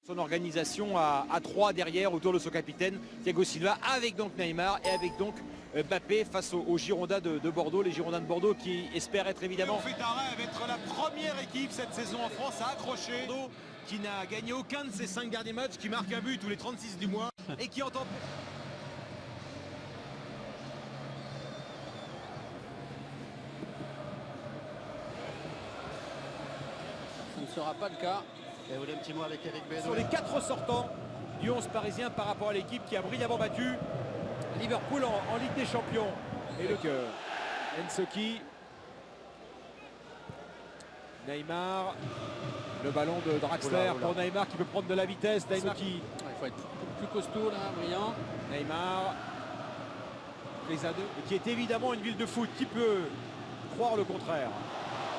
Son organisation à 3 derrière autour de son capitaine Thiago Silva, avec donc Neymar et avec donc Mbappé face aux Girondins de Bordeaux, les Girondins de Bordeaux qui espèrent être évidemment... On fait un rêve être la première équipe cette saison en France à accrocher. Bordeaux qui n'a gagné aucun de ses 5 derniers matchs, qui marque un but tous les 36 du mois et qui entend... Ce ne sera pas le cas. Et vous voulez un petit mot avec Eric Bédouin. Sur les 4 sortants du 11 parisien par rapport à l'équipe qui a brillamment battu Liverpool en Ligue des Champions. Et le cœur. Ensoki. Neymar. Le ballon de Draxler pour Neymar qui peut prendre de la vitesse. Neymar qui... Il faut être plus costaud là, brillant. Neymar. Prise à deux. Et qui est évidemment une ville de foot. Qui peut croire le contraire?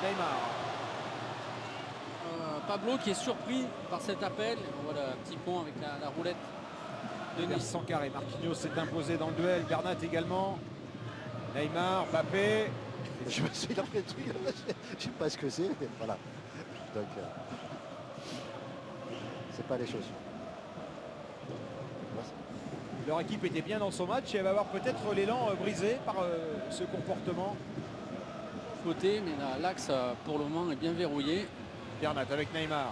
Neymar. Pablo qui est surpris par cet appel. On voit le petit pont avec la roulette de Nice. Sankar et Marquinhos s'est imposé dans le duel. Bernat également. Neymar, Mbappé. Je me suis appris le truc, je sais pas ce que c'est, mais voilà. Donc, c'est pas les choses. Leur équipe était bien dans son match et elle va avoir peut-être l'élan brisé par ce comportement. Côté, mais l'axe pour le moment est bien verrouillé. Bernat avec Neymar.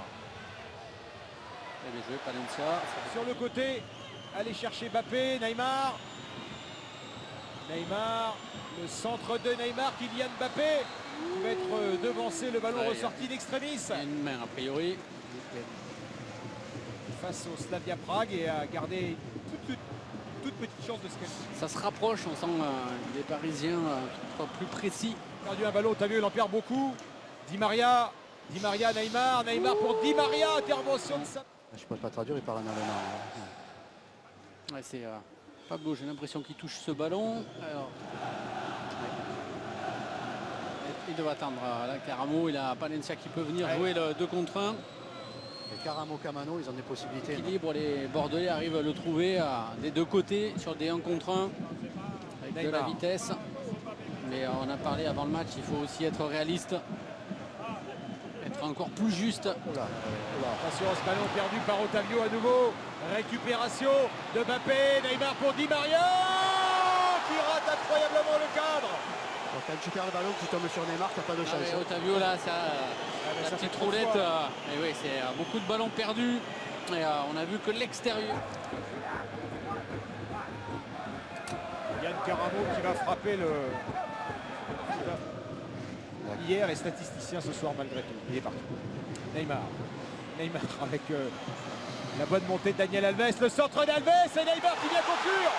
Et bien joué, Palencia. Sur le côté, aller chercher Mbappé, Neymar. Neymar, le centre de Neymar, Kylian Mbappé. Il va être devancé, le ballon ressorti d'extrémis. Il y a une main a priori. Face au Slavia Prague et à garder toute petite chance de se qualifier. Ça se rapproche, on sent les Parisiens plus précis. Perdu un ballon, t'as vu, il en perd beaucoup. Di Maria, Neymar, Neymar pour Di Maria, intervention de ça. Je ne peux pas traduire, il parle en allemand. Ouais, c'est Pablo, j'ai l'impression qu'il touche ce ballon. Alors, il doit attendre là, Caramo, il a Palencia qui peut venir jouer le 2 contre 1. Et Caramo, Camano, ils ont des possibilités. Équilibre, les Bordelais arrivent à le trouver des deux côtés sur des 1 contre 1 avec Neymar. De la vitesse. Mais on a parlé avant le match, il faut aussi être réaliste. Être encore plus juste. Attention à ce ballon perdu par Otavio à nouveau. Récupération de Mbappé, Neymar pour Di Maria qui rate incroyablement le cadre. Donc, quand tu perds le ballon, tu tombes sur Neymar, tu n'as pas de chance. Otavio là, la petite roulette. Et oui, c'est beaucoup de ballons perdus. Et on a vu que l'extérieur. Yann Caramo qui va frapper le... Hier est statisticien ce soir malgré tout. Il est parti. Neymar avec la bonne montée de Daniel Alves. Le centre d'Alves et Neymar qui vient conclure.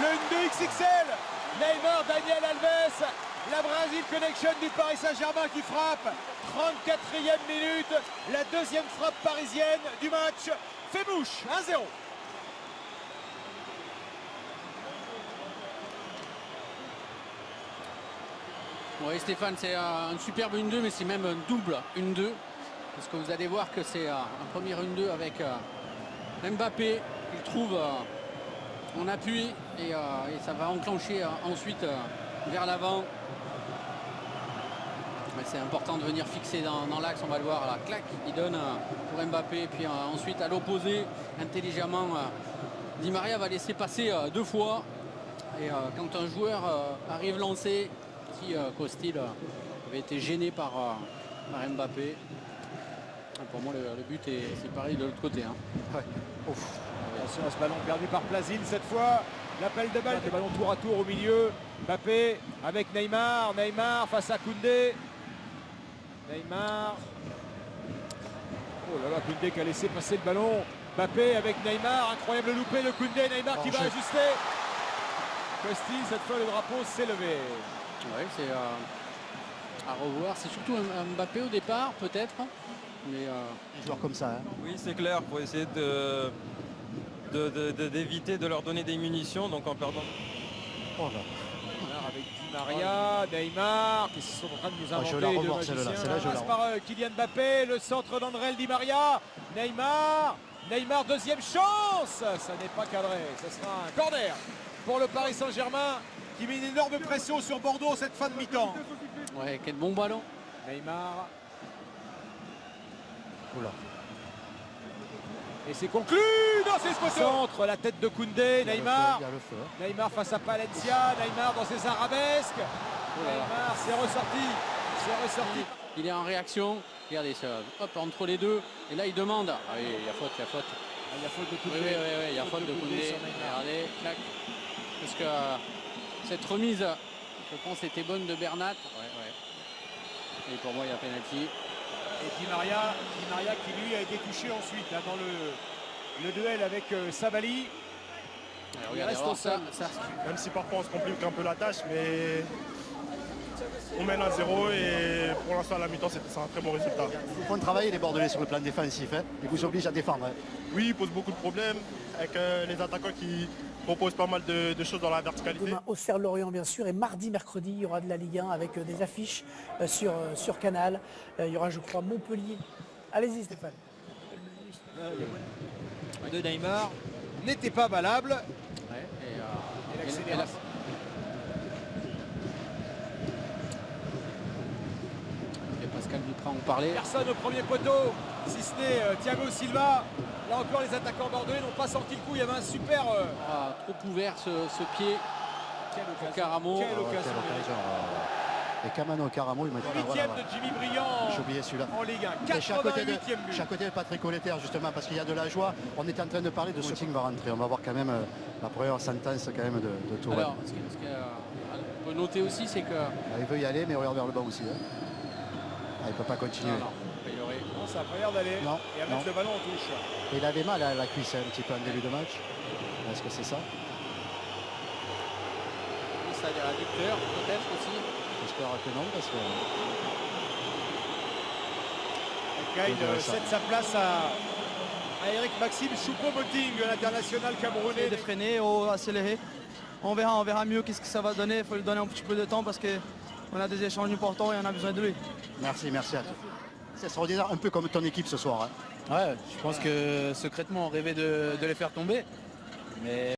Le 1-2 XXL. Neymar, Daniel Alves. La Brazil Connection du Paris Saint-Germain qui frappe. 34e minute. La deuxième frappe parisienne du match. Fait mouche. 1-0. Oui Stéphane, c'est un superbe 1-2, mais c'est même un double 1-2. Parce que vous allez voir que c'est un premier 1-2 avec Mbappé. Il trouve en appui et ça va enclencher ensuite vers l'avant. Mais c'est important de venir fixer dans l'axe, on va le voir. La claque, il donne pour Mbappé. Puis ensuite à l'opposé, intelligemment, Di Maria va laisser passer 2 fois. Et quand un joueur arrive lancé, si Costil avait été gêné par Mbappé. Pour moi, le but c'est pareil de l'autre côté. Hein. Ouais. Attention à ce ballon perdu par Plazine cette fois. L'appel de balle, le ballon tour à tour au milieu. Mbappé avec Neymar. Neymar face à Koundé. Neymar. Oh là là, Koundé qui a laissé passer le ballon. Mbappé avec Neymar. Incroyable loupé de Koundé. Neymar qui va ajuster. Costil, cette fois le drapeau s'est levé. Oui, c'est à revoir. C'est surtout un Mbappé au départ, peut-être. Mais un joueur comme ça. Hein. Oui, c'est clair, pour essayer d'éviter de leur donner des munitions, donc en perdant. Oh là. Avec Di Maria, Neymar, qui sont en train de nous inventer. Je la revoir celle-là. Passe par Kylian Mbappé, le centre d'André Di Maria. Neymar, deuxième chance. Ça n'est pas cadré. Ce sera un corner pour le Paris Saint-Germain qui met une énorme pression sur Bordeaux cette fin de mi-temps. Ouais, quel bon ballon. Neymar. Oula. Et c'est conclu. Non, c'est ce centre, la tête de Koundé, Neymar. Il y a le feu. Neymar face à Palencia, Neymar dans ses arabesques. Neymar, c'est ressorti. C'est ressorti. Il est en réaction. Regardez ça. Hop, entre les deux. Et là, il demande. Ah oui, il y a faute, il y a faute. Ah, il y a faute de Koundé. Oui, il y a faute de Koundé. sur Neymar. Regardez, clac. Parce que cette remise, je pense, était bonne de Bernat. Ouais. Et pour moi, il y a penalty. Et Di Maria qui lui a été touché ensuite là, dans le duel avec Sabali. Alors, Il regardez, reste alors au sol. Même si parfois on se complique un peu la tâche, mais on mène à 0 et pour l'instant à la mi-temps c'est un très bon résultat. Il faut travailler les Bordelais sur le plan défensif. Hein. Ils vous obligent à défendre. Hein. Oui, il pose beaucoup de problèmes avec les attaquants qui proposent pas mal de choses dans la verticalité. Demain, Auxerre-Lorient bien sûr, et mardi, mercredi, il y aura de la Ligue 1 avec des affiches sur Canal. Il y aura, je crois, Montpellier. Allez-y Stéphane. De Neymar n'était pas valable. Ouais, Et et l'accélération. Et Pascal Duprat en parlait. Personne au premier poteau, si ce n'est Thiago Silva. Là encore, les attaquants bordelais n'ont pas sorti le coup. Il y avait un super. Ah, trop ouvert ce pied. Quelle occasion. Caramo. Quelle Quelle occasion. occasion. Et Kamano Caramo, il m'a dit. Huitième de Jimmy Briand J'ai oublié celui-là. en Ligue 1. Et chaque côté 88e but. chaque côté de Patrick Colletter justement parce qu'il y a de la joie. On était en train de parler de ce qui va rentrer. On va voir quand même la première sentence quand même de Tourelle. Alors, ce qu'on peut noter aussi, c'est que. Il veut y aller mais il regarde vers le bas aussi. Hein. Ah, il ne peut pas continuer. Non, a priori. Non, ça n'a pas l'air d'aller. Non, Et à non. mettre le ballon en touche. Et il avait mal à la cuisse un petit peu en début de match. Est-ce que c'est ça? Ça a des réducteurs, peut-être aussi. J'espère que non parce que Kyle Intéressant. cède sa place à Eric Maxime Choupo-Moting, l'international camerounais. De freiner ou accélérer. On verra mieux qu'est-ce que ça va donner. Il faut lui donner un petit peu de temps parce qu'on a des échanges importants et on a besoin de lui. merci à toi. C'est extraordinaire, un peu comme ton équipe ce soir. Hein. Ouais, je pense que secrètement on rêvait de les faire tomber. Mais